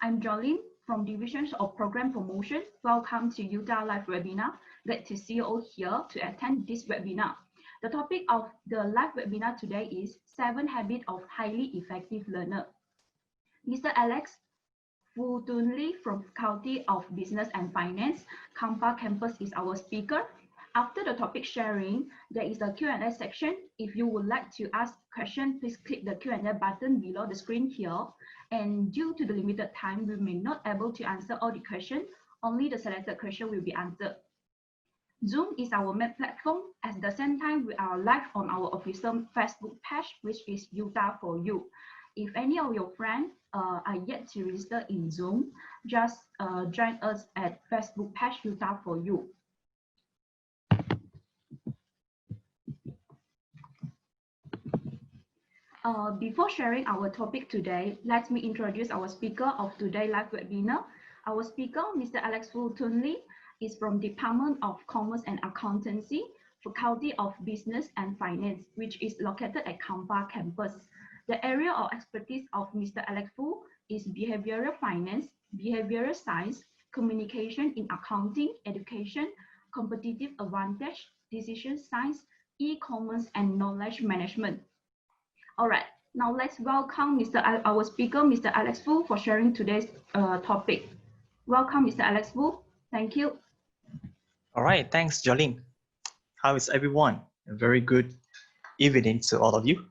I'm Jolene from Divisions of Program Promotion. Welcome to Utah Live Webinar. Glad to see you all here to attend this webinar. The topic of the live webinar today is 7 Habits of Highly Effective Learner. Mr. Alex Futunli from Faculty of Business and Finance, Kampa campus is our speaker. After the topic sharing, there is a Q&A section. If you would like to ask a question, please click the Q&A button below the screen here. And due to the limited time, we may not be able to answer all the questions. Only the selected question will be answered. Zoom is our main platform. At the same time, we are live on our official Facebook page, which is Utah for You. If any of your friends are yet to register in Zoom, just join us at Facebook page Utah for You. Before sharing our topic today, let me introduce our speaker of today's live webinar. Our speaker, Mr. Alex Futunli, is from Department of Commerce and Accountancy, Faculty of Business and Finance, which is located at Kampa campus. The area of expertise of Mr. Alex Fu is behavioral finance, behavioral science, communication in accounting, education, competitive advantage, decision science, e-commerce, and knowledge management. All right, now let's welcome our speaker, Mr. Alex Fu, for sharing today's topic. Welcome, Mr. Alex Fu. Thank you. All right, thanks, Jolene. How is everyone? A very good evening to all of you.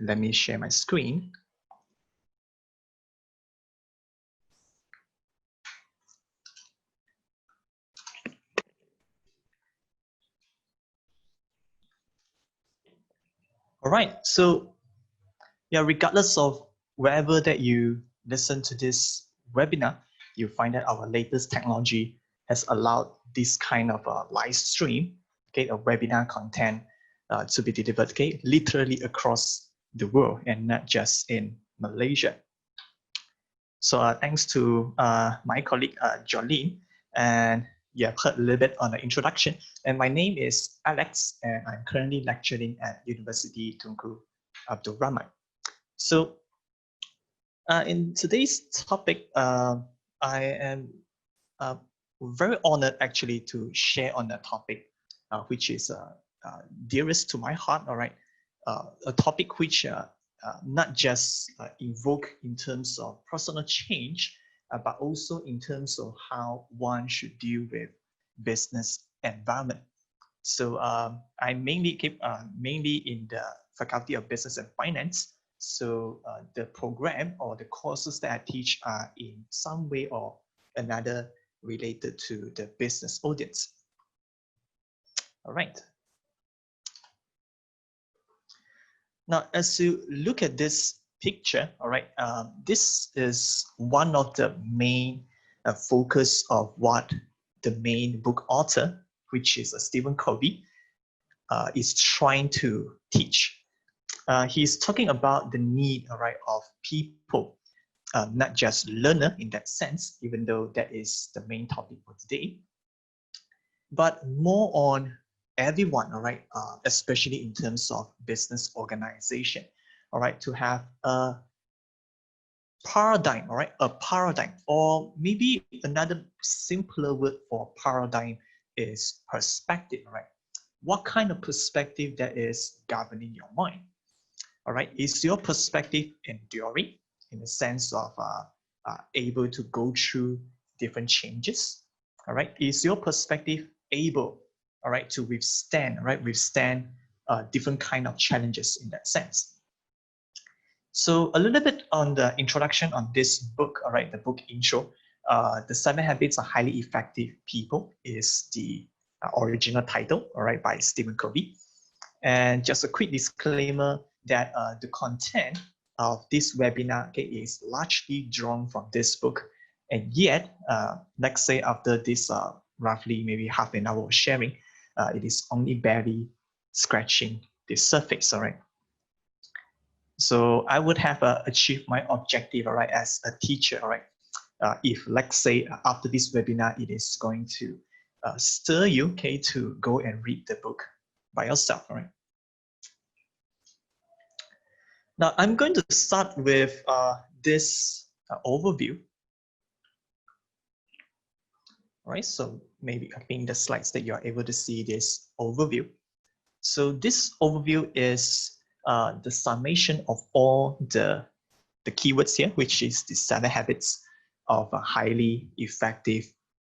Let me share my screen. All right, so yeah, regardless of wherever that you listen to this webinar, you find that our latest technology has allowed this kind of live stream, okay, of webinar content to be delivered, okay, literally across the world and not just in Malaysia. So thanks to my colleague Jolene, and you have heard a little bit on the introduction. And my name is Alex, and I'm currently lecturing at University Tunku Abdul Rahman. So in today's topic, I am very honored actually to share on a topic which is dearest to my heart, all right? A topic which not just invoke in terms of personal change, but also in terms of how one should deal with business environment. So I mainly keep mainly in the Faculty of Business and Finance. So the program or the courses that I teach are in some way or another related to the business audience. All right. Now, as you look at this picture, all right, this is one of the main focus of what the main book author, which is Stephen Covey, is trying to teach. He's talking about the need, all right, of people, not just learner in that sense, even though that is the main topic for today, but more on everyone, all right, especially in terms of business organization, all right, to have a paradigm, all right, a paradigm, or maybe another simpler word for paradigm is perspective, all right? What kind of perspective that is governing your mind? All right, is your perspective enduring in the sense of able to go through different changes? All right, is your perspective able, all right, to withstand, right, withstand different kind of challenges in that sense? So a little bit on the introduction on this book, all right, the book intro. The 7 Habits of Highly Effective People is the original title, all right, by Stephen Covey. And just a quick disclaimer that the content of this webinar, okay, is largely drawn from this book. And yet, let's say after this roughly maybe half an hour of sharing, it is only barely scratching the surface, all right? So I would have achieved my objective, all right, as a teacher, all right? If, let's say, after this webinar, it is going to stir you, okay, to go and read the book by yourself, all right? Now, I'm going to start with this overview, All right, so maybe I think the slides that you are able to see this overview. So this overview is the summation of all the keywords here, which is the 7 habits of a highly effective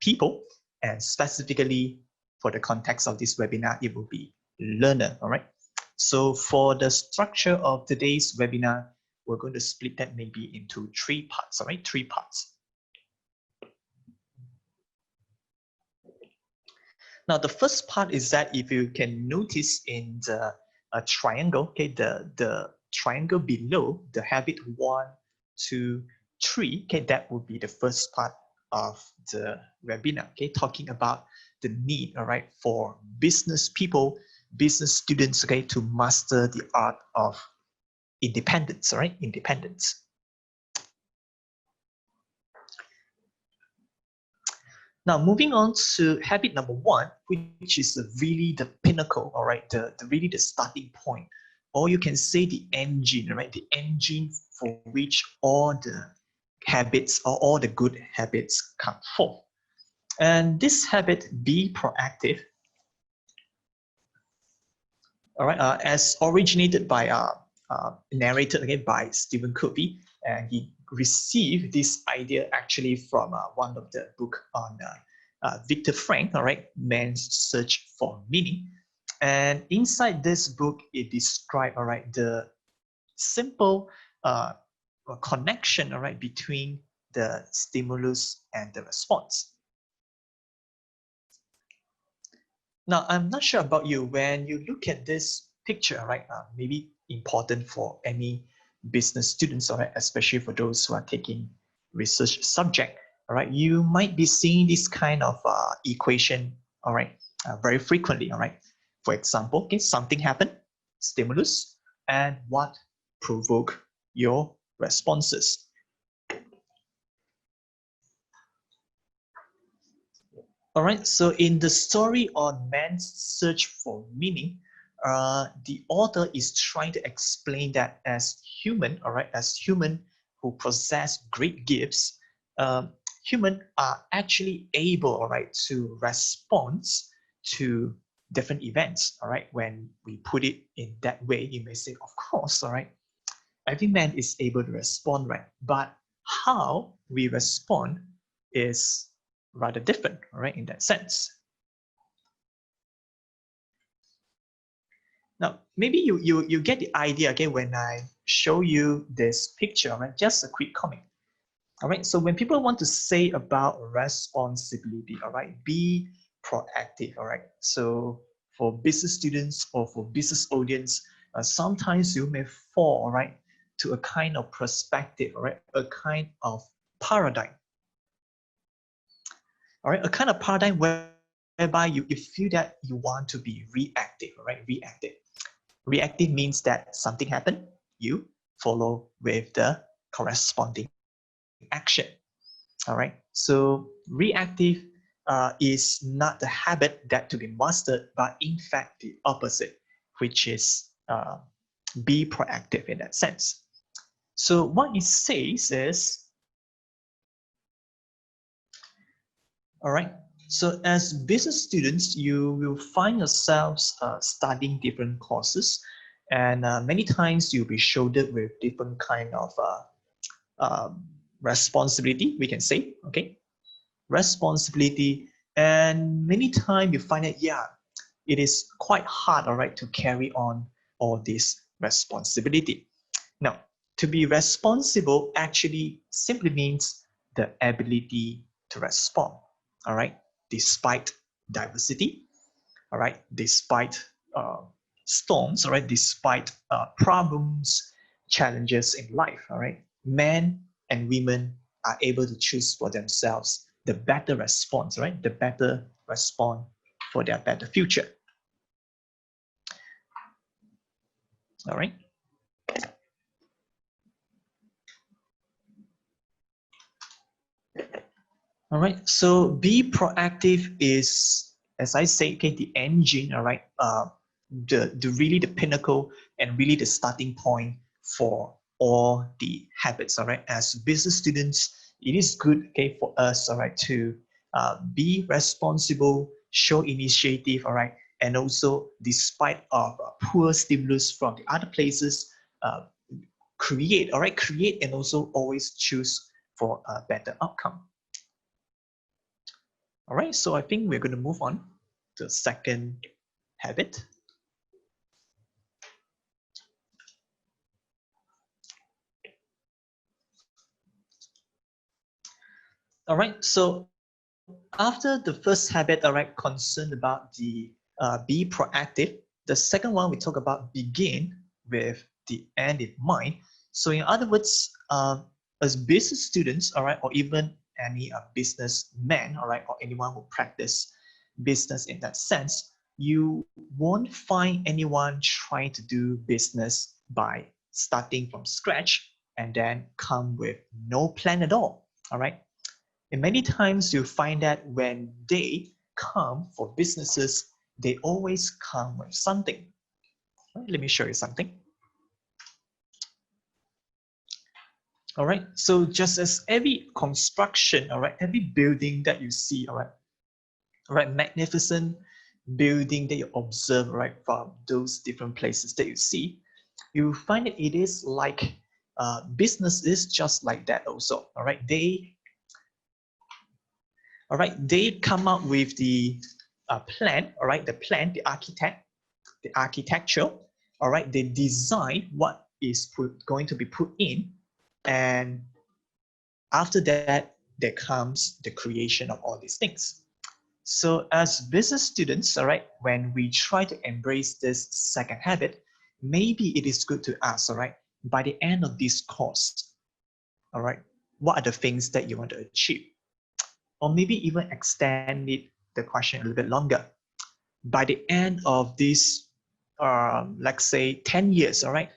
people. And specifically for the context of this webinar, it will be learner, all right? So for the structure of today's webinar, we're going to split that maybe into 3 parts, all right? 3 parts. Now, the first part is that if you can notice in the triangle, okay, the triangle below the habit 1, 2, 3, okay, that would be the first part of the webinar, okay, talking about the need, all right, for business people, business students, okay, to master the art of independence, all right, independence. Now, moving on to habit number 1, which is really the pinnacle, all right, really the starting point, or you can say the engine, right, the engine for which all the habits or all the good habits come forth. And this habit, be proactive, all right, as originated by, narrated again by Stephen Covey, and he received this idea actually from one of the book on Viktor Frankl, all right, Man's Search for Meaning. And inside this book, it describes, all right, the simple connection, all right, between the stimulus and the response. Now, I'm not sure about you, when you look at this picture, right, maybe important for any business students, all right, especially for those who are taking research subject, all right, you might be seeing this kind of equation, all right, very frequently, all right. For example, okay, something happened, stimulus, and what provoke your responses. All right, so in the story on Man's Search for Meaning, the author is trying to explain that as human, all right, as human who possess great gifts, human are actually able, all right, to respond to different events, all right. When we put it in that way, you may say, of course, all right, every man is able to respond, right? But how we respond is rather different, all right, in that sense. Now, maybe you get the idea, okay, when I show you this picture, all right, just a quick comment. All right, so when people want to say about responsibility, all right, be proactive, all right. So for business students or for business audience, sometimes you may fall, all right, to a kind of perspective, all right, a kind of paradigm. All right, a kind of paradigm whereby you feel that you want to be reactive, all right, reactive. Reactive means that something happened, you follow with the corresponding action. All right, so reactive is not the habit that to be mastered, but in fact the opposite, which is be proactive in that sense. So what it says is, all right, so as business students, you will find yourselves studying different courses, and many times you'll be shouldered with different kind of responsibility, we can say, okay, responsibility, and many times you find that, yeah, it is quite hard, all right, to carry on all this responsibility. Now, to be responsible actually simply means the ability to respond, all right, despite diversity, all right, despite storms, all right, despite problems, challenges in life, all right. Men and women are able to choose for themselves the better response, right, the better response for their better future. All right. All right, so be proactive is, as I say, okay, the engine, all right, the really the pinnacle and really the starting point for all the habits, all right. As business students, it is good, okay, for us, all right, to be responsible, show initiative, all right, and also despite of poor stimulus from the other places, create, all right, create and also always choose for a better outcome. All right, so I think we're going to move on to the second habit. All right, so after the first habit, all right, concerned about the be proactive, the second one we talk about begin with the end in mind. So in other words, as business students, all right, or even any businessman, all right, or anyone who practice business in that sense, you won't find anyone trying to do business by starting from scratch and then come with no plan at all right? And many times you find that when they come for businesses, they always come with something. Right, let me show you something. All right, so just as every construction, all right, every building that you see, all right, magnificent building that you observe, right, from those different places that you see, you find that it is like business is just like that also, all right? They come up with the plan, all right, the plan, the architecture, all right, they design what is going to be put in, and after that, there comes the creation of all these things. So as business students, all right, when we try to embrace this second habit, maybe it is good to ask, all right, by the end of this course, all right, what are the things that you want to achieve? Or maybe even extend the question a little bit longer. By the end of this, let's say 10 years, all right,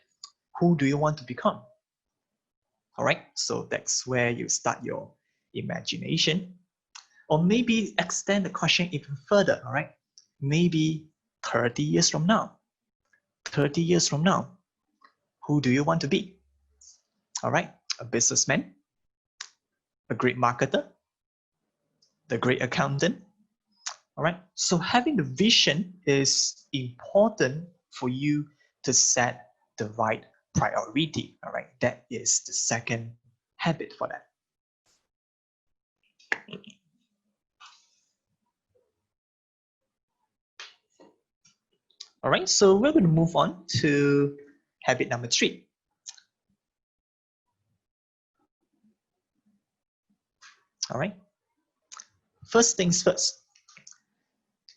who do you want to become? All right, so that's where you start your imagination. Or maybe extend the question even further, all right? Maybe 30 years from now, 30 years from now, who do you want to be? All right, a businessman, a great marketer, the great accountant. All right, so having the vision is important for you to set the right priority. All right, that is the second habit for that. All right, so we're going to move on to habit number 3. All right, first things first.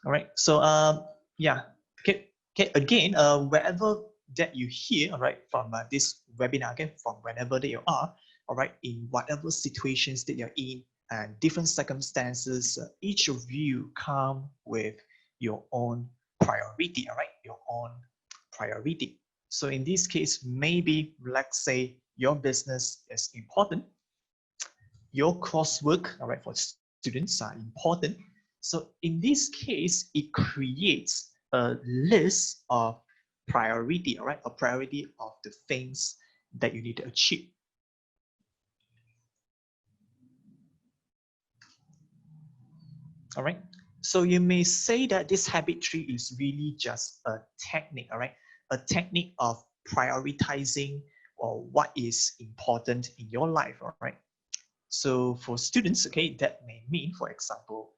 All right, so yeah, okay, again, wherever that you hear, all right, from this webinar, again, from whenever that you are, all right, in whatever situations that you're in and different circumstances, each of you come with your own priority, all right, your own priority. So in this case, maybe let's say your business is important, your coursework, all right, for students are important. So in this case, it creates a list of priority, all right, a priority of the things that you need to achieve. All right, so you may say that this habit tree is really just a technique, all right, a technique of prioritizing or what is important in your life, all right. So for students, okay, that may mean, for example,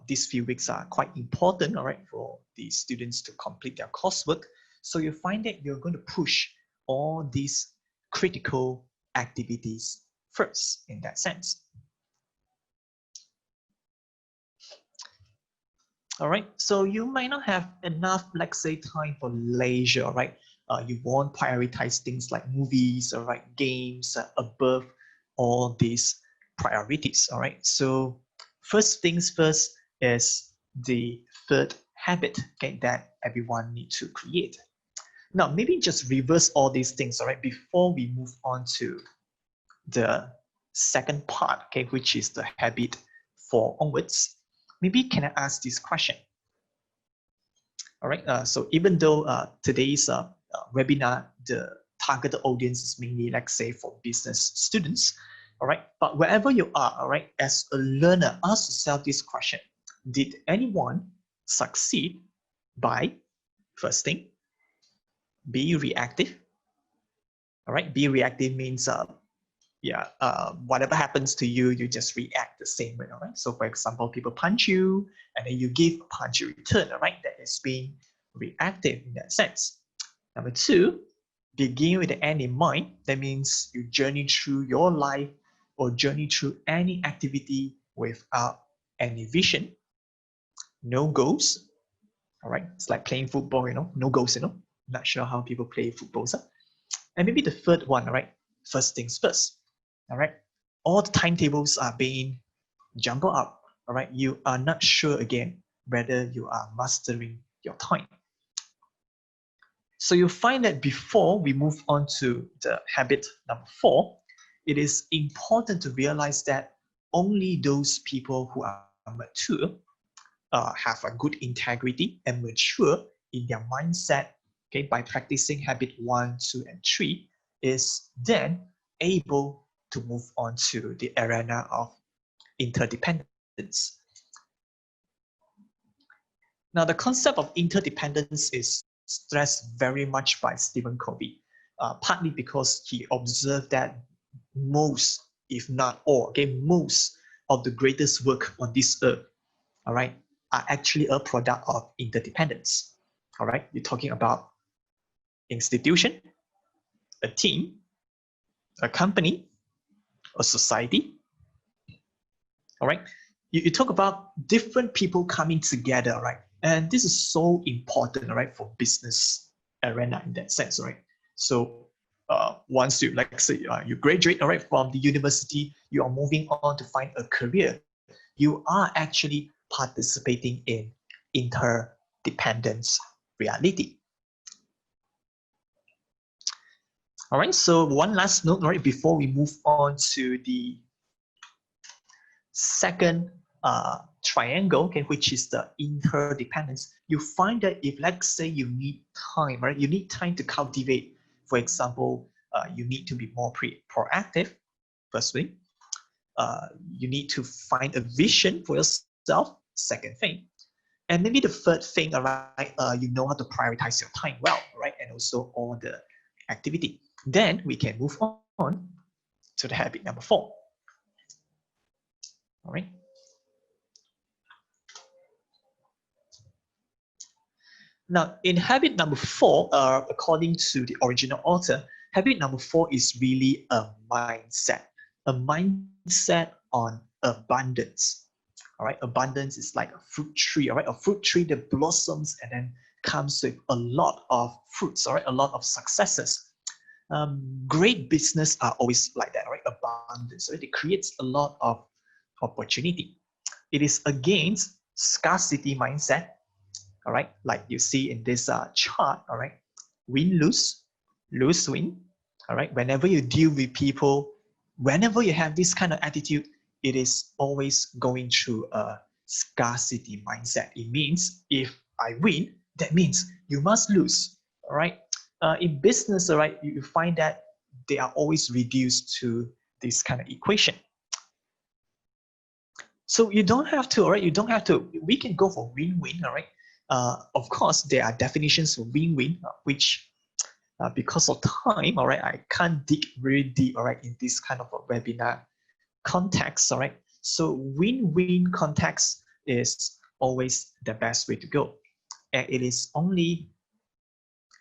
these few weeks are quite important, all right, for the students to complete their coursework. So you find that you're going to push all these critical activities first in that sense. All right, so you might not have enough, let's say, time for leisure, all right? You won't prioritize things like movies, all right, games above all these priorities, all right? So first things first is the third habit, okay, that everyone needs to create. Now, maybe just reverse all these things, all right, before we move on to the second part, okay, which is the habit 4 onwards. Maybe can I ask this question? All right, so even though today's webinar, the targeted audience is mainly, let's say, for business students, All right, but wherever you are, all right, as a learner, ask yourself this question: did anyone succeed by, first thing, be reactive? All right, be reactive means whatever happens to you, you just react the same way. All right, so for example, people punch you and then you give a punch in return. All right, that is being reactive in that sense. Number two, begin with the end in mind. That means you journey through your life or journey through any activity without any vision, no goals. All right, it's like playing football, no goals, Not sure how people play football. So. And maybe the third one, all right, first things first. All right, all the timetables are being jumbled up. All right, you are not sure again whether you are mastering your time. So you find that before we move on to the habit number 4, it is important to realize that only those people who are mature, have a good integrity and mature in their mindset, okay, by practicing habit 1, 2, and 3, is then able to move on to the arena of interdependence. Now, the concept of interdependence is stressed very much by Stephen Covey, partly because he observed that most, if not all, okay, most of the greatest work on this earth, all right, are actually a product of interdependence. All right, you're talking about institution, a team, a company, a society. All right, you talk about different people coming together, right? And this is so important, all right, for business arena in that sense, right? So once you, like say, you graduate, all right, from the university, you are moving on to find a career. You are actually participating in interdependence reality. All right, so one last note, right, before we move on to the second triangle, okay, which is the interdependence. You find that if, let's say, you need time, right, you need time to cultivate. For example, you need to be more proactive, firstly. You need to find a vision for yourself, second thing. And maybe the third thing, all right, you know how to prioritize your time well, right, and also all the activity. Then we can move on to the habit number 4. All right. Now, in habit number 4, according to the original author, habit number 4 is really a mindset on abundance. All right, abundance is like a fruit tree. All right, a fruit tree that blossoms and then comes with a lot of fruits. All right, a lot of successes. Great business are always like that. All right, abundance. Right, it creates a lot of opportunity. It is against scarcity mindset. All right, like you see in this chart. All right, win lose, lose win. All right, whenever you deal with people, whenever you have this kind of attitude, it is always going through a scarcity mindset. It means if I win, that means you must lose. All right, in business, all right, you find that they are always reduced to this kind of equation. So you don't have to, all right? You don't have to. We can go for win-win, all right? Of course, there are definitions for win-win, which because of time, all right, I can't dig very deep, all right, in this kind of a webinar context, all right? So win-win context is always the best way to go. And it is only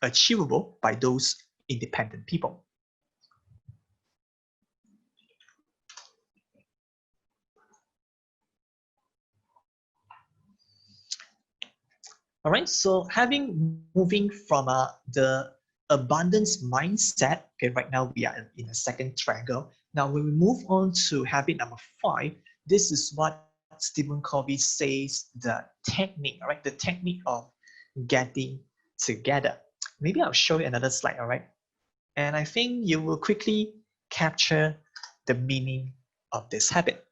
achievable by those independent people. All right, so moving from the abundance mindset, okay, right now we are in a second triangle. Now, when we move on to habit number 5, this is what Stephen Covey says the technique, all right, the technique of getting together. Maybe I'll show you another slide, all right? And I think you will quickly capture the meaning of this habit.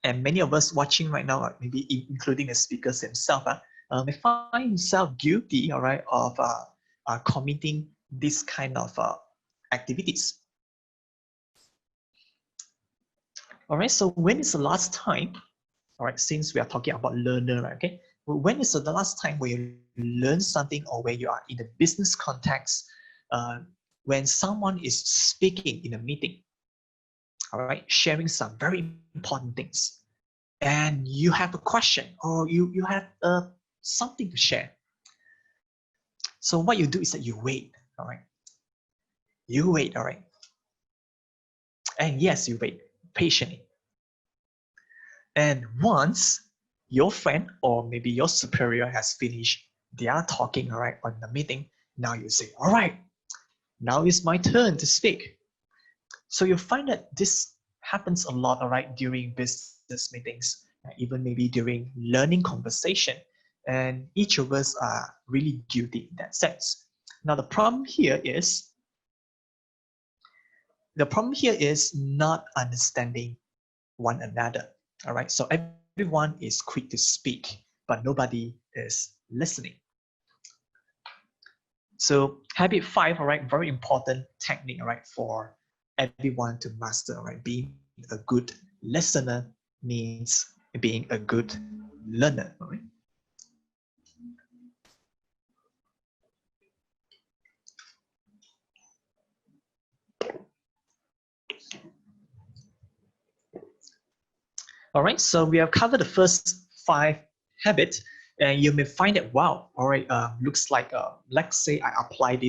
And many of us watching right now, maybe including the speakers themselves, may find himself guilty, all right, of committing this kind of activities. All right, so when is the last time, all right, since we are talking about learner, right, okay, well, when is the last time where you learn something or where you are in a business context, when someone is speaking in a meeting, all right, sharing some very important things, and you have a question or you have something to share. So what you do is that you wait, all right? You wait, all right? And yes, you wait patiently. And once your friend or maybe your superior has finished their talking, all right, on the meeting, now you say, all right, now it's my turn to speak. So you find that this happens a lot, all right, during business meetings, even maybe during learning conversation. And each of us are really guilty in that sense. Now the problem here is not understanding one another. All right, so everyone is quick to speak, but nobody is listening. So habit 5, all right, very important technique, all right, for everyone to master, all right, being a good listener means being a good learner, all right. All right, so we have covered the first 5 habits, and you may find that, wow, all right, looks like, let's say I apply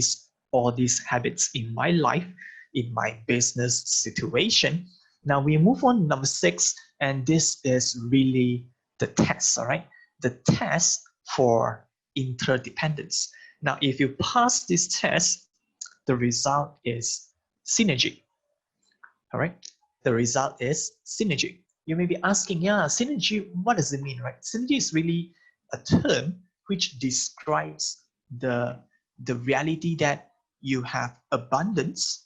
all these habits in my life, in my business situation. Now we move on to number 6, and this is really the test, all right? The test for interdependence. Now, if you pass this test, the result is synergy, all right? The result is synergy. You may be asking, yeah, synergy, what does it mean, right? Synergy is really a term which describes the reality that you have abundance,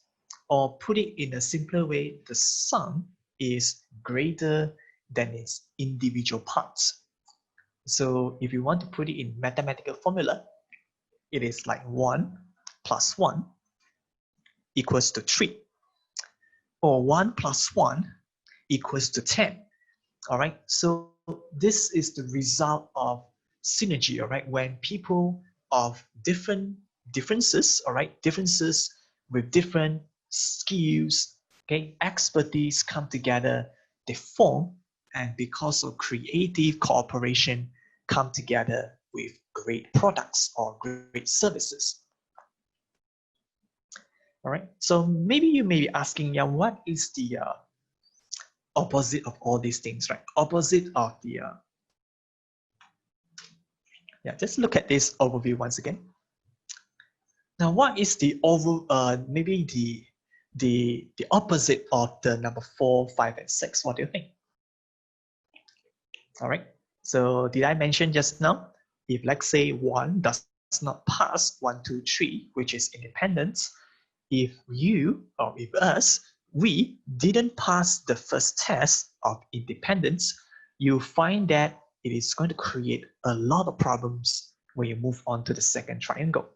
or put it in a simpler way, the sum is greater than its individual parts. So if you want to put it in mathematical formula, it is like 1 plus 1 equals to 3, or 1 plus 1 equals to 10. All right, so this is the result of synergy, all right, when people of differences, all right, differences with different skills, okay, expertise come together, they form, and because of creative cooperation, come together with great products or great services. All right, so maybe you may be asking, yeah, what is the opposite of all these things, right? Opposite of the yeah, just look at this overview once again. Now, what is the maybe the opposite of the number 4, 5, and 6? What do you think? All right. So did I mention just now? If let's say 1 does not pass 1, 2, 3, which is independence, if you or if us, we didn't pass the first test of independence, you find that it is going to create a lot of problems when you move on to the second triangle.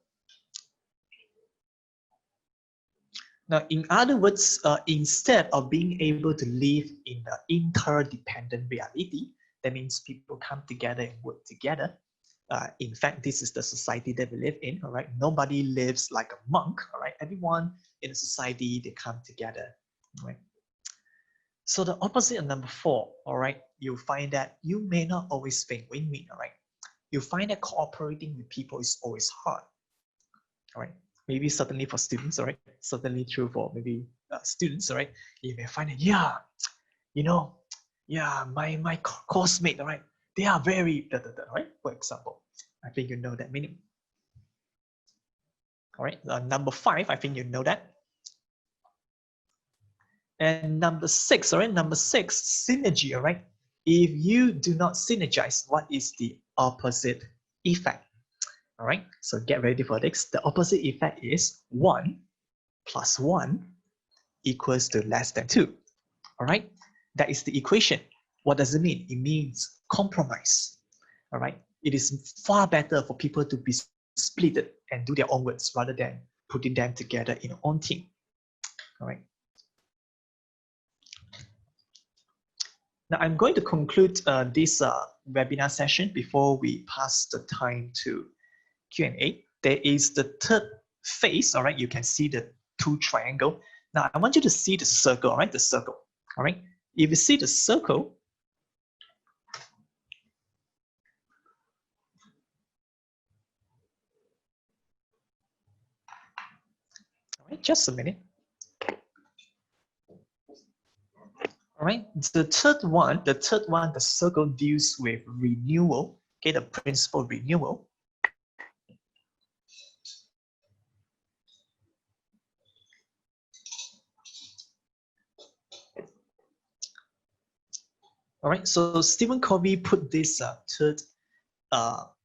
Now, in other words, instead of being able to live in the interdependent reality, that means people come together and work together. In fact, this is the society that we live in, all right? Nobody lives like a monk, all right? Everyone in a society, they come together, all right? So the opposite of number 4, all right? You find that you may not always think win-win, all right? You find that cooperating with people is always hard, all right? Maybe certainly for students, all right? Certainly true for maybe students, all right? You may find that, yeah, you know, yeah, my course mate, all right? They are very, right? For example, I think you know that meaning. All right, number 5, I think you know that. And number 6, all right, number 6, synergy, all right? If you do not synergize, what is the opposite effect? All right, so get ready for this. The opposite effect is 1 plus 1 equals to less than 2. All right, that is the equation. What does it mean? It means compromise. All right, it is far better for people to be splitted and do their own works rather than putting them together in their own team. All right. Now I'm going to conclude this webinar session before we pass the time to Q&A. There is the third phase, all right? You can see the two triangle. Now I want you to see the circle, all right? The circle, all right? If you see the circle, all right, just a minute. All right, the third one, the circle deals with renewal, okay, the principle of renewal. All right, so Stephen Covey put this third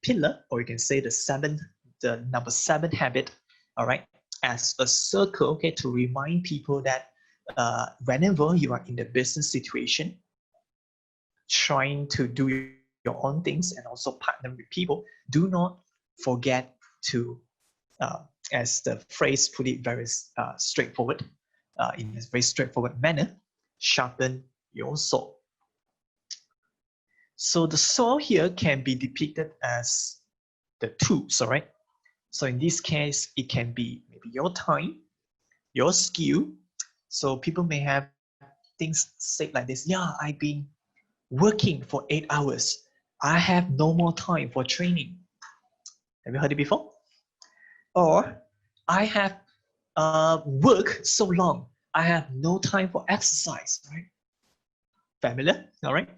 pillar, or you can say the number 7 habit, all right, as a circle, okay, to remind people that whenever you are in the business situation, trying to do your own things and also partner with people, do not forget to, as the phrase put it very straightforward, in a very straightforward manner, sharpen your sword. So the sword here can be depicted as the tools, all right? So in this case, it can be maybe your time, your skill. So people may have things said like this, yeah, I've been working for 8 hours. I have no more time for training. Have you heard it before? Or I have worked so long, I have no time for exercise, right? Familiar, all right?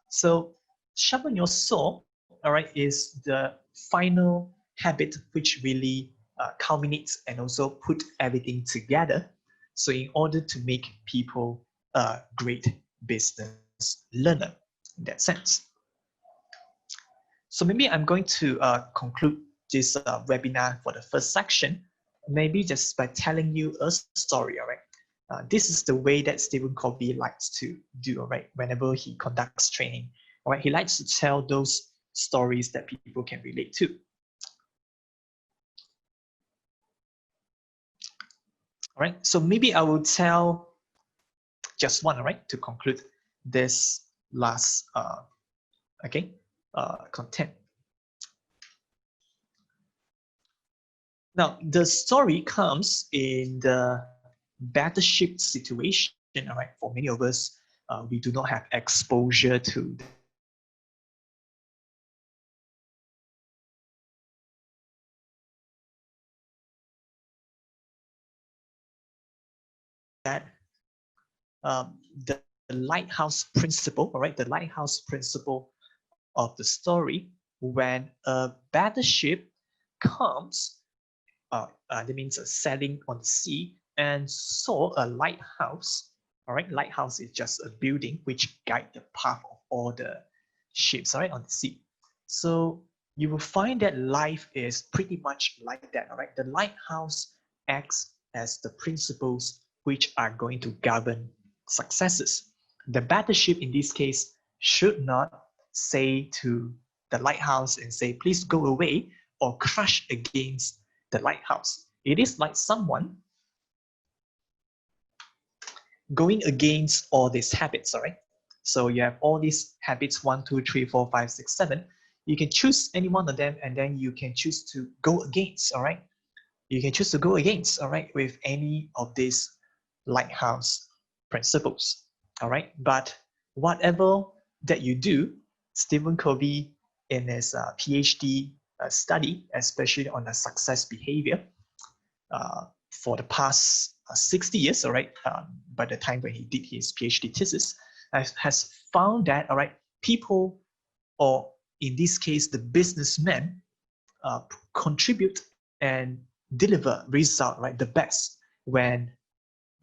So sharpen your sword, all right, is the final habit which really culminates and also put everything together. So in order to make people a great business learner in that sense. So maybe I'm going to conclude this webinar for the first section, maybe just by telling you a story, all right? This is the way that Stephen Covey likes to do, all right, whenever he conducts training, all right? He likes to tell those stories that people can relate to. All right, so maybe I will tell just one, all right, to conclude this last, content. Now, the story comes in the battleship situation, all right? For many of us, we do not have exposure to that. The lighthouse principle, all right? The lighthouse principle of the story, when a battleship comes, that means sailing on the sea, and saw a lighthouse. All right, lighthouse is just a building which guide the path of all the ships, all right, on the sea. So you will find that life is pretty much like that, all right? The lighthouse acts as the principles which are going to govern successes. The battleship in this case should not say to the lighthouse and say, please go away, or crush against the lighthouse. It is like someone going against all these habits, all right? So you have all these habits, 1, 2, 3, 4, 5, 6, 7. You can choose any one of them, and then you can choose to go against, all right? You can choose to go against, all right, with any of these lighthouse principles, all right? But whatever that you do, Stephen Covey in his PhD study, especially on the success behavior, for the past 60 years, all right, by the time when he did his PhD thesis, has found that, all right, people, or in this case, the businessmen, contribute and deliver result, right, the best when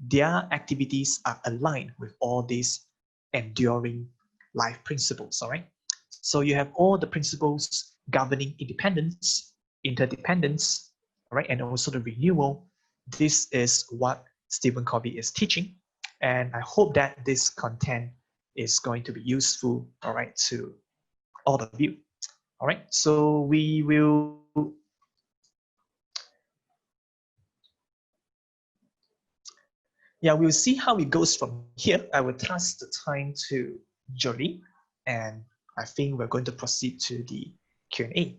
their activities are aligned with all these enduring life principles, all right? So you have all the principles governing independence, interdependence, all right, and also the renewal. This is what Stephen Covey is teaching, and I hope that this content is going to be useful, all right, to all of you. All right, so we will we'll see how it goes from here. I will pass the time to Jolie, and I think we're going to proceed to the Q&A.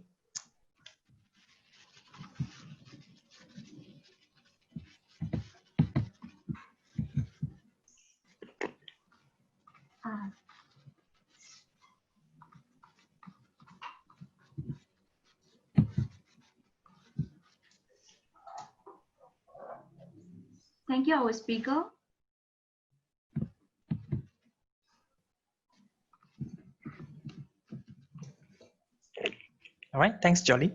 Thank you, our speaker. All right, thanks, Jolie.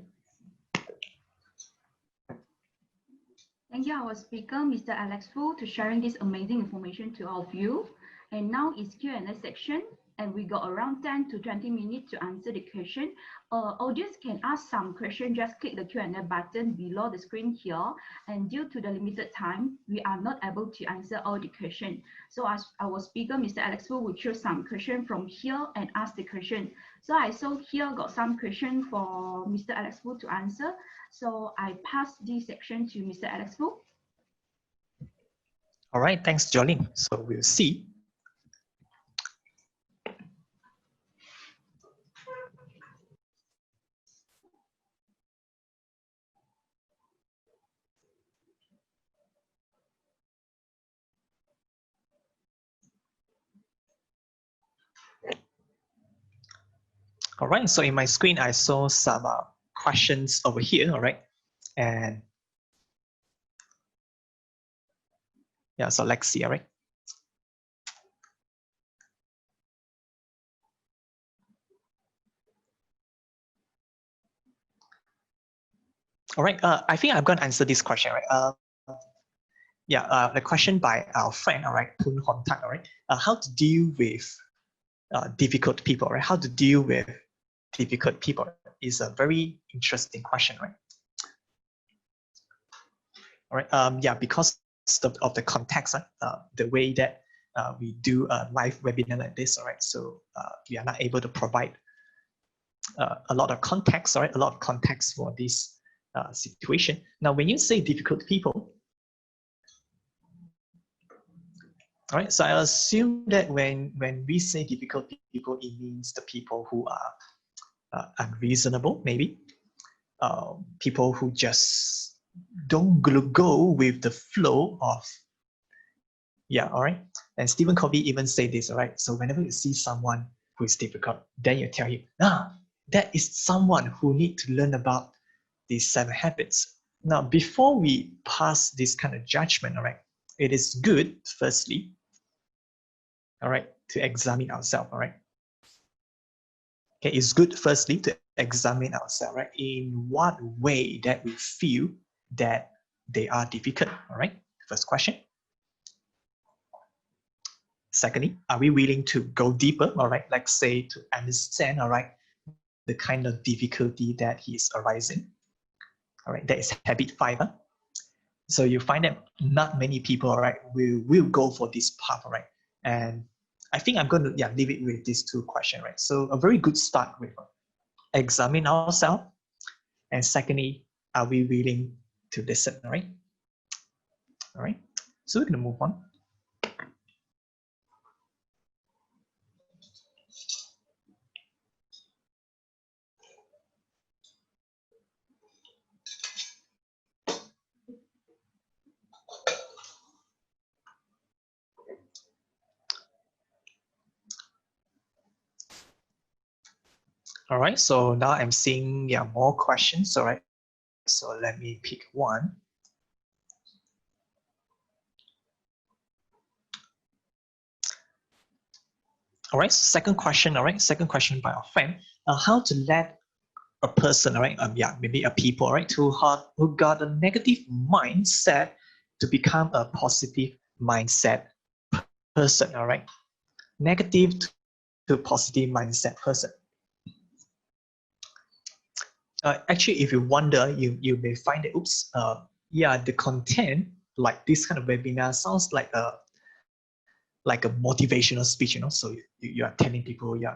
Thank you, our speaker, Mr. Alex Fu, to sharing this amazing information to all of you. And now is Q&A section, and we got around 10 to 20 minutes to answer the question. Audience can ask some question, just click the Q&A button below the screen here. And due to the limited time, we are not able to answer all the question. So as our speaker, Mr. Alex Fu, will choose some question from here and ask the question. So I saw here got some question for Mr. Alex Fu to answer. So I pass this section to Mr. Alex Fu. All right, thanks, Jolene. So we'll see. All right, so in my screen, I saw some questions over here, all right? And yeah, so let's see, all right? All right, I think I'm going to answer this question, right? The question by our friend, all right, Pun Hon Tak, all right? How to deal with difficult people, right? How to deal with difficult people is a very interesting question, right? All right, because of the context, the way that we do a live webinar like this, all right? So we are not able to provide a lot of context, all right? A lot of context for this situation. Now, when you say difficult people, all right, so I assume that when we say difficult people, it means the people who are unreasonable, maybe. People who just don't go with the flow of, yeah, all right. And Stephen Covey even say this, all right. So whenever you see someone who is difficult, then you tell him, that is someone who need to learn about these 7 habits. Now, before we pass this kind of judgment, all right, it is good, firstly, all right, to examine ourselves, all right. Okay, it's good, firstly, to examine ourselves, right? In what way that we feel that they are difficult, all right? First question. Secondly, are we willing to go deeper, all right? Like say to understand, all right, the kind of difficulty that he is arising, all right? That is habit 5. So you find that not many people, all right, will go for this path, all right? And I think I'm going to leave it with these 2 questions, right? So a very good start with examine ourselves, and secondly, are we willing to listen, all right? All right, so we're going to move on. All right, so now I'm seeing more questions, all right? So let me pick one. All right, second question, all right? Second question by our friend. How to let a person, all right? Maybe a people, all right, who got a negative mindset to become a positive mindset person, all right? Negative to positive mindset person. Actually, if you wonder, you may find that, the content like this kind of webinar sounds like a motivational speech, you know. So you are telling people, you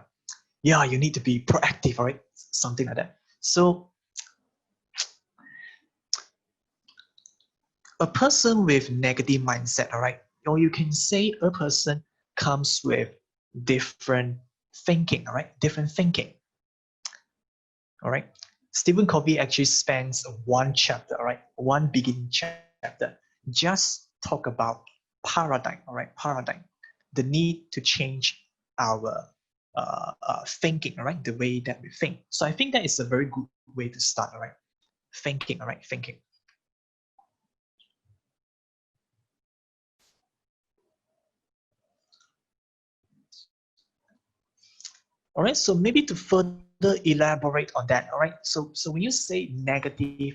need to be proactive, right? Something like that. So a person with negative mindset, all right, or you can say a person comes with different thinking, all right? Different thinking, all right? Stephen Covey actually spends one chapter, all right? One beginning chapter, just talk about paradigm, all right? Paradigm, the need to change our thinking, all right? The way that we think. So I think that is a very good way to start, all right? Thinking, all right? Thinking. All right, so maybe to further elaborate on that, all right, so when you say negative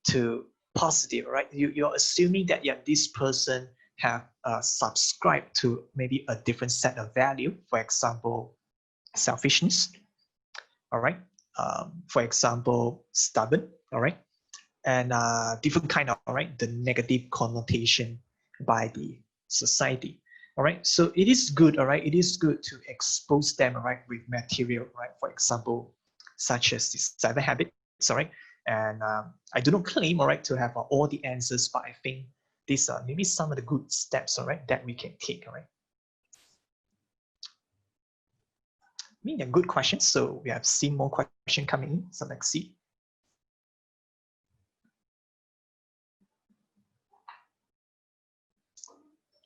to positive, all right, you're assuming that, yeah, this person have subscribed to maybe a different set of value, for example, selfishness, all right, for example, stubborn, all right, and different kind of, all right, the negative connotation by the society. All right, so it is good, all right, it is good to expose them, all right, with material, right, for example, such as the 7 habits, all right, and I do not claim, all right, to have all the answers, but I think these are maybe some of the good steps, all right, that we can take, all right. I mean, they're good questions, so we have seen more questions coming in, so let's see.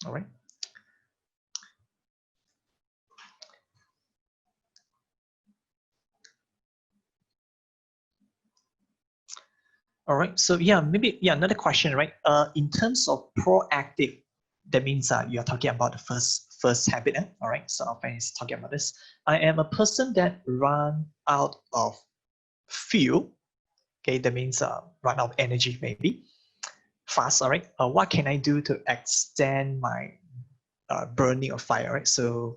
All right. All right. So yeah, maybe another question, right? In terms of proactive, that means you're talking about the first habit. All right. So our friend is talking about this. I am a person that run out of fuel. Okay, that means run out of energy maybe fast. All right. What can I do to extend my burning of fire? Right. So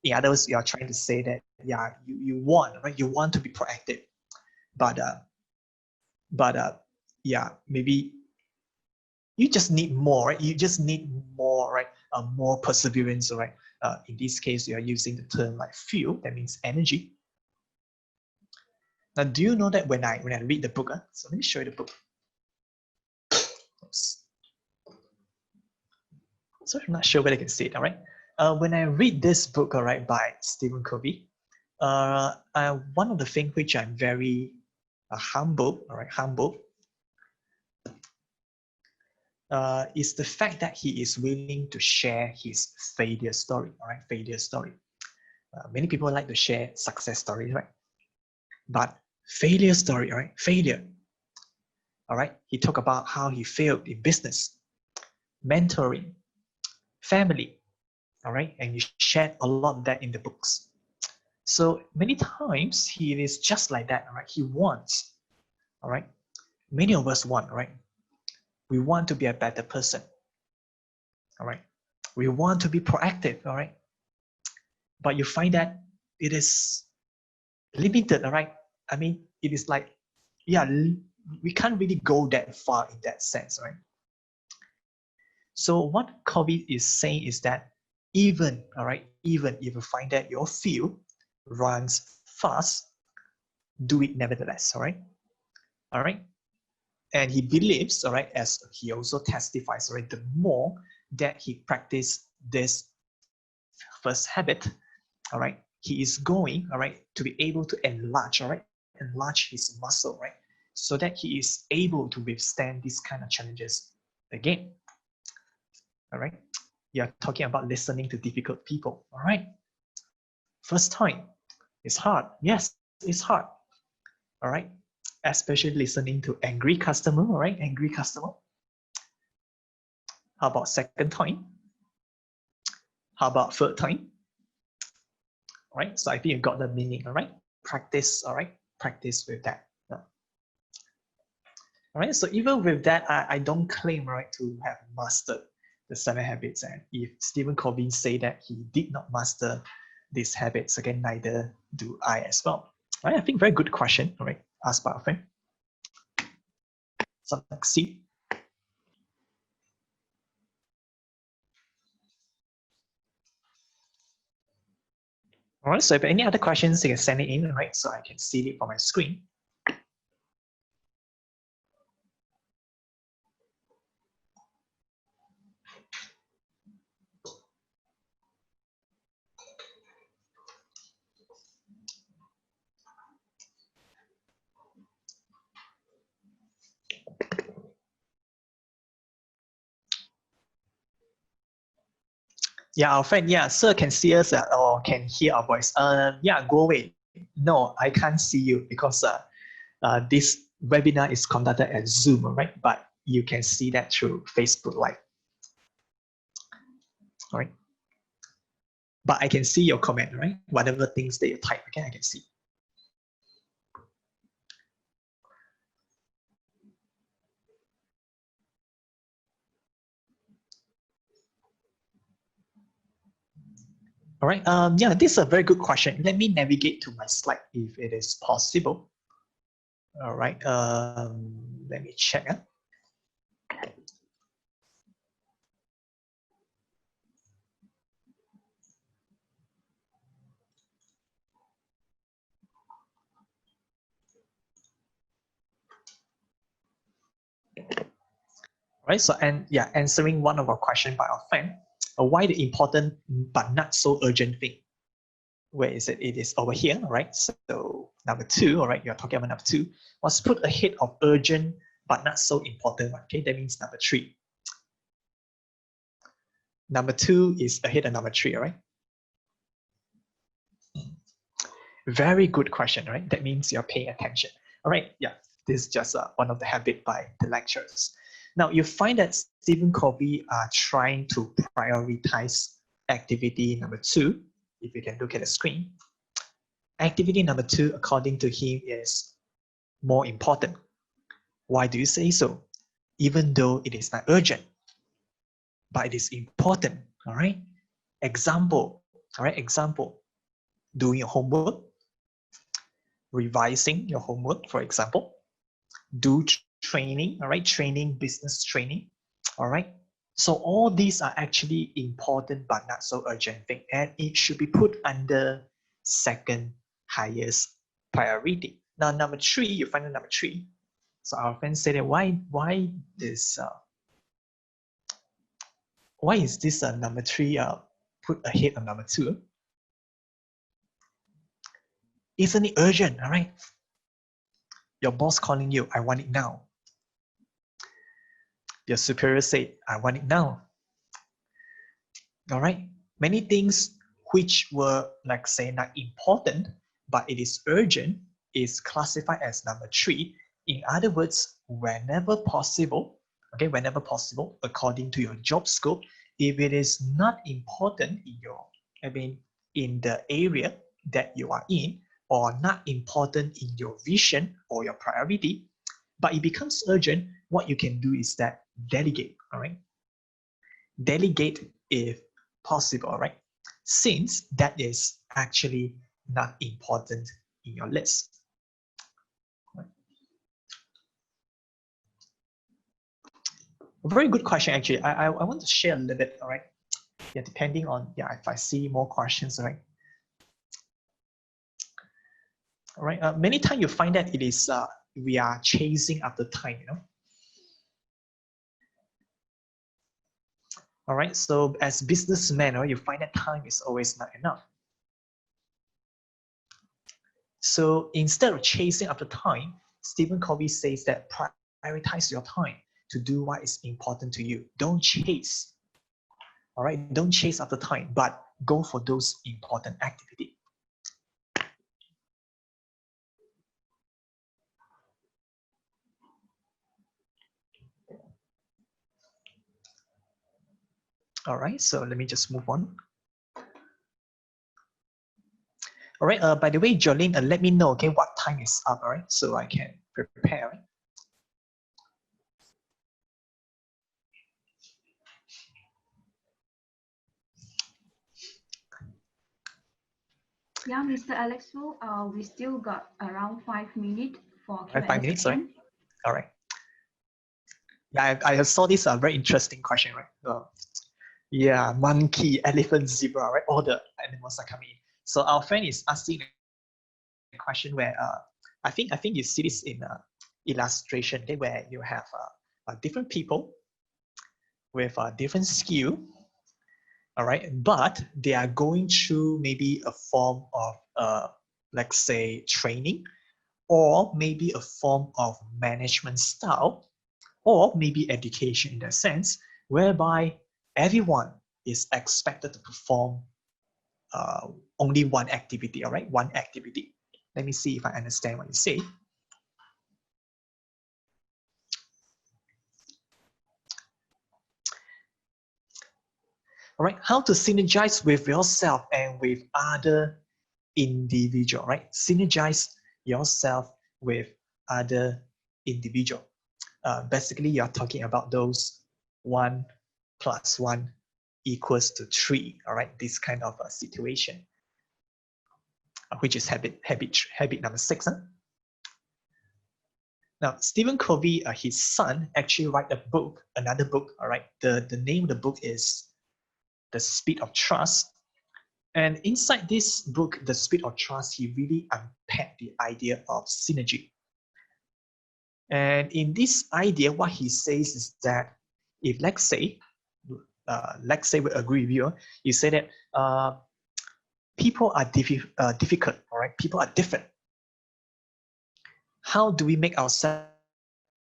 in other words, you are trying to say that you want, right? You want to be proactive, but yeah, maybe you just need more, right? You just need more, right? More perseverance, right? In this case, you are using the term like fuel, that means energy. Now, do you know that when I read the book, so let me show you the book. Oops. So I'm not sure whether I can see it, all right? When I read this book, all right, by Stephen Covey, one of the things which I'm very humble, all right, humble, is the fact that he is willing to share his failure story, all right, failure story. Many people like to share success stories, right? But failure story, all right, failure, all right. He talked about how he failed in business, mentoring, family, all right, and he shared a lot of that in the books. So many times he is just like that, all right. He wants, all right. Many of us want, right? We want to be a better person, all right. We want to be proactive, all right. But you find that it is limited, all right. I mean, it is like, yeah, we can't really go that far in that sense, right? So what Covey is saying is that even, all right, even if you find that your field runs fast, do it nevertheless, all right? All right? And he believes, all right, as he also testifies, all right, the more that he practice this first habit, all right, he is going, all right, to be able to enlarge, all right, enlarge his muscle, right, so that he is able to withstand these kind of challenges again. All right, you're talking about listening to difficult people. All right, first time, it's hard. Yes, it's hard. All right, especially listening to angry customer. All right, angry customer. How about second time? How about third time? All right, so I think you got the meaning. All right, practice. All right, practice with that. All right, so even with that, I don't claim, right, to have mastered the 7 habits. And if Stephen Covey say that he did not master these habits, again, neither do I as well. All right, I think very good question, all right, asked by our friend. So let's see. All right, so if any other questions, you can send it in, right, so I can see it on my screen. Yeah, our friend, yeah, sir can see us or can hear our voice. Yeah, go away. No, I can't see you because this webinar is conducted at Zoom, right? But you can see that through Facebook Live. All right. But I can see your comment, right? Whatever things that you type, okay, I can see. All right. Yeah, this is a very good question. Let me navigate to my slide if it is possible. All right. Let me check. Right. So, and yeah, answering one of our question by our friend, why the important but not so urgent thing? Where is it? It is over here, right? So number 2, all right, you're talking about number 2, was put ahead of urgent but not so important one. Okay, that means number 3. Number 2 is ahead of number 3, all right? Very good question, right? That means you're paying attention. All right, yeah, this is just one of the habit by the lecturers. Now you find that Stephen Covey are trying to prioritize activity number 2. If you can look at the screen, activity number 2, according to him, is more important. Why do you say so? Even though it is not urgent, but it is important. All right. Example. All right. Example. Doing your homework, revising your homework, for example. Do training. All right. Training, business training. All right. So all these are actually important but not so urgent thing, and it should be put under second highest priority. Now number 3, you find the number 3. So our friend said that why is this number 3 put ahead of number 2? Isn't it urgent? All right. Your boss calling you, I want it now. Your superior said, I want it now. All right. Many things which were, like say, not important, but it is urgent, is classified as number 3. In other words, whenever possible, okay, whenever possible, according to your job scope, if it is not important in your, in the area that you are in, or not important in your vision or your priority, but it becomes urgent, what you can do is that delegate, all right? Delegate if possible, all right? Since that is actually not important in your list. A very good question, actually. I want to share a little bit, all right? Yeah, depending on, yeah, if I see more questions, all right? All right, many times you find that it is, we are chasing after time, you know? All right, so as businessmen, right, you find that time is always not enough. So instead of chasing after time, Stephen Covey says that prioritize your time to do what is important to you. Don't chase. All right, don't chase after time, but go for those important activities. All right, so let me just move on. All right, by the way, Jolene, let me know, okay, what time is up, all right, so I can prepare. Right? Yeah, Mr. Alex Wu, we still got around 5 minutes for Q&A 5 minutes, section. right? All right. Yeah, I saw this very interesting question, right? Yeah, monkey, elephant, zebra, right? All the animals are coming in. So our friend is asking a question where I think you see this in illustration, okay, where you have different people with different skill, all right, but they are going through maybe a form of let's say training, or maybe a form of management style, or maybe education in that sense, whereby everyone is expected to perform only one activity, all right? One activity. Let me see if I understand what you say. All right, how to synergize with yourself and with other individual, right? Synergize yourself with other individual. Basically, you're talking about those 1 + 1 = 3, all right? This kind of a situation, which is habit number 6. Huh? Now, Stephen Covey, his son, actually write a book, another book, all right? The name of the book is The Speed of Trust. And inside this book, The Speed of Trust, he really unpacked the idea of synergy. And in this idea, what he says is that if let's say we agree with you, you say that people are difficult, all right? People are different. How do we make ourselves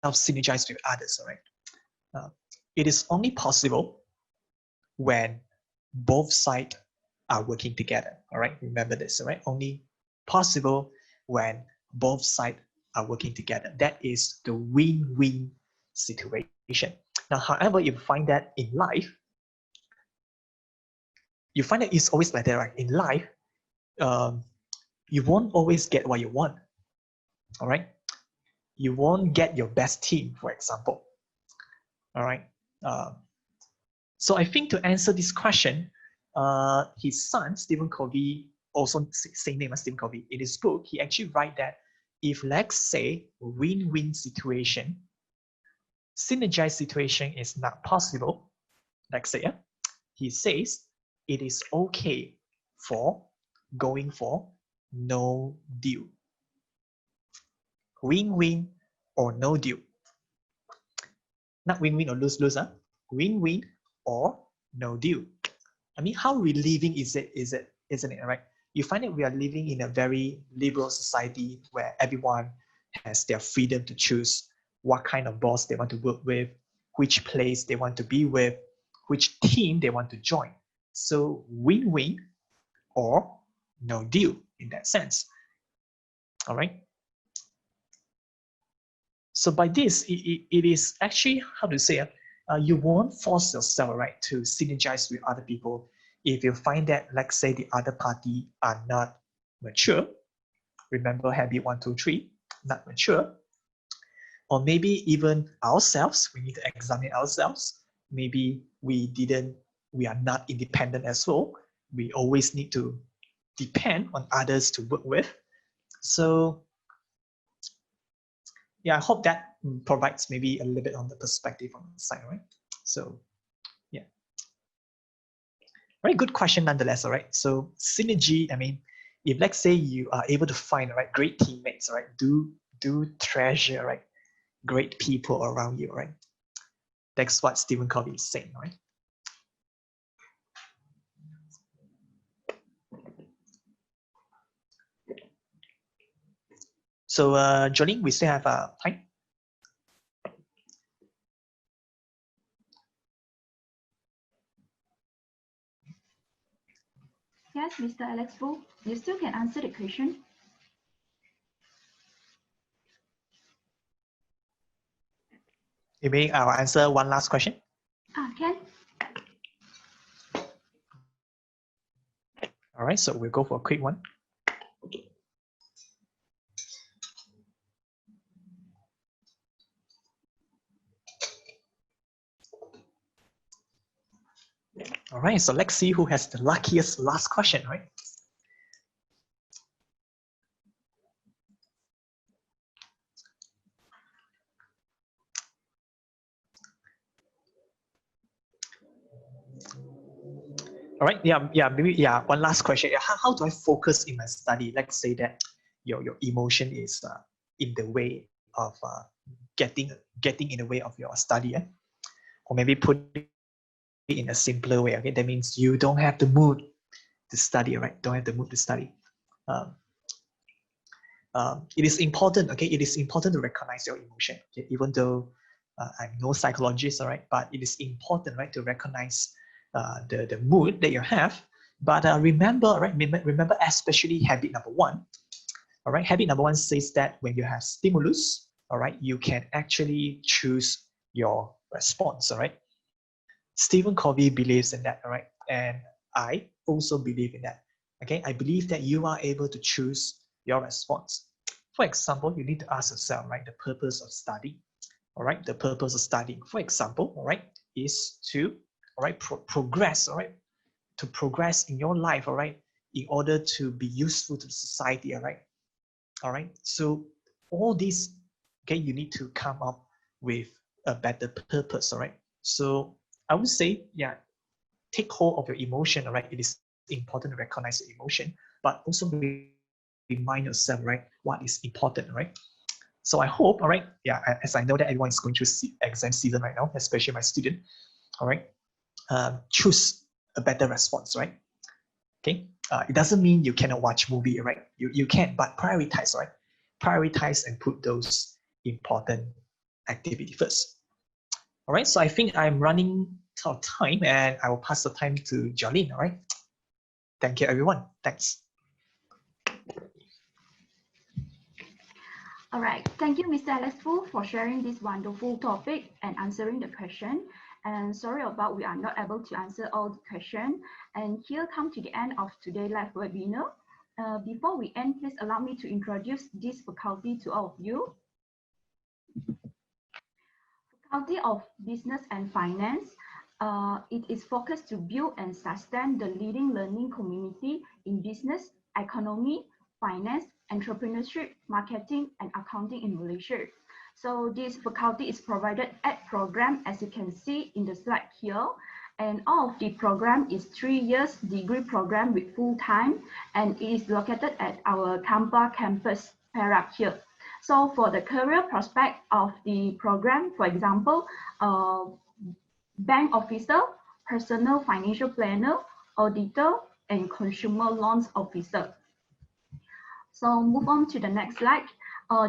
synergize with others, all right? It is only possible when both sides are working together, all right? Remember this, all right? Only possible when both sides are working together. That is the win-win situation. Now, however, you find that in life, you find that it's always like that, right? In life, you won't always get what you want, all right? You won't get your best team, for example, all right? So I think to answer this question, his son, Stephen Covey, also same name as Stephen Covey, in his book, he actually write that if let's say win-win situation, synergized situation is not possible, let's say, he says it is okay for going for no deal. Win-win or no deal. Not win-win or lose-lose, win-win or no deal. I mean, how relieving isn't it, right? You find that we are living in a very liberal society where everyone has their freedom to choose what kind of boss they want to work with, which place they want to be with, which team they want to join. So win-win or no deal in that sense. All right. So by this, it is actually, how to say it, you won't force yourself, right, to synergize with other people if you find that, let's say, the other party are not mature. Remember habit 1, 2, 3, not mature. Or maybe even ourselves, we need to examine ourselves. Maybe we are not independent as well. We always need to depend on others to work with. So yeah, I hope that provides maybe a little bit on the perspective on the side, right? So yeah, very good question nonetheless, all right? So synergy, I mean, if let's say you are able to find, right, great teammates, right, do treasure, right, great people around you, right? That's what Stephen Covey is saying, right? So Jolene, we still have time. Yes, Mr. Alex Wu, you still can answer the question. You mean I'll answer one last question? Can. All right, so we'll go for a quick one. All right, so let's see who has the luckiest last question, right? All right, maybe one last question. How do I focus in my study? Let's say that your emotion is in the way of getting in the way of your study, or maybe put it in a simpler way. Okay, that means you don't have the mood to study, right? Don't have the mood to study. It is important. Okay, it is important to recognize your emotion. Okay? Even though I'm no psychologist, all right, but it is important, right, to recognize the mood that you have. But remember, right? Remember, especially habit number one. All right, habit number one says that when you have stimulus, all right, you can actually choose your response. All right, Stephen Covey believes in that. All right, and I also believe in that. Okay, I believe that you are able to choose your response. For example, you need to ask yourself, right, the purpose of studying. All right, the purpose of studying, for example, all right, is to, all right, progress, all right, to progress in your life, all right, in order to be useful to society, all right. All right, so all these, okay, you need to come up with a better purpose, all right. So I would say, yeah, take hold of your emotion, all right. It is important to recognize your emotion, but also remind yourself, right, what is important, right. So I hope, all right, yeah, as I know that everyone is going through exam season right now, especially my student, all right, choose a better response, right? Okay, it doesn't mean you cannot watch movie, right? You can, but prioritize, right? Prioritize and put those important activity first. All right, so I think I'm running out of time, and I will pass the time to Jolene. All right, thank you, everyone. Thanks. All right, thank you, Mr. Alex Fu, for sharing this wonderful topic and answering the question. And sorry about we are not able to answer all the questions. And here come to the end of today's live webinar. Before we end, please allow me to introduce this faculty to all of you. Faculty of Business and Finance. It is focused to build and sustain the leading learning community in business, economy, finance, entrepreneurship, marketing, and accounting in Malaysia. So this faculty is provided at program, as you can see in the slide here. And all of the program is 3 years degree program with full time, and it is located at our Kampa campus, Perak here. So for the career prospect of the program, for example, bank officer, personal financial planner, auditor, and consumer loans officer. So move on to the next slide.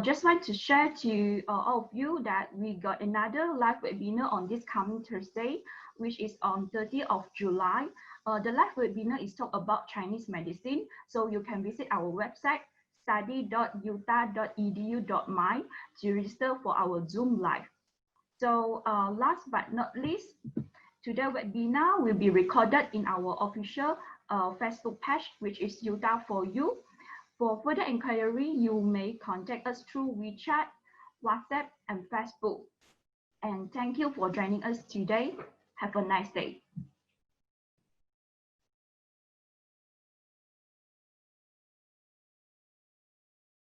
Just want to share to all of you that we got another live webinar on this coming Thursday, which is on 30th of July. The live webinar is talk about Chinese medicine. So you can visit our website, study.utah.edu.my to register for our Zoom live. So last but not least, today's webinar will be recorded in our official Facebook page, which is Utah for You. For further inquiry, you may contact us through WeChat, WhatsApp, and Facebook. And thank you for joining us today. Have a nice day.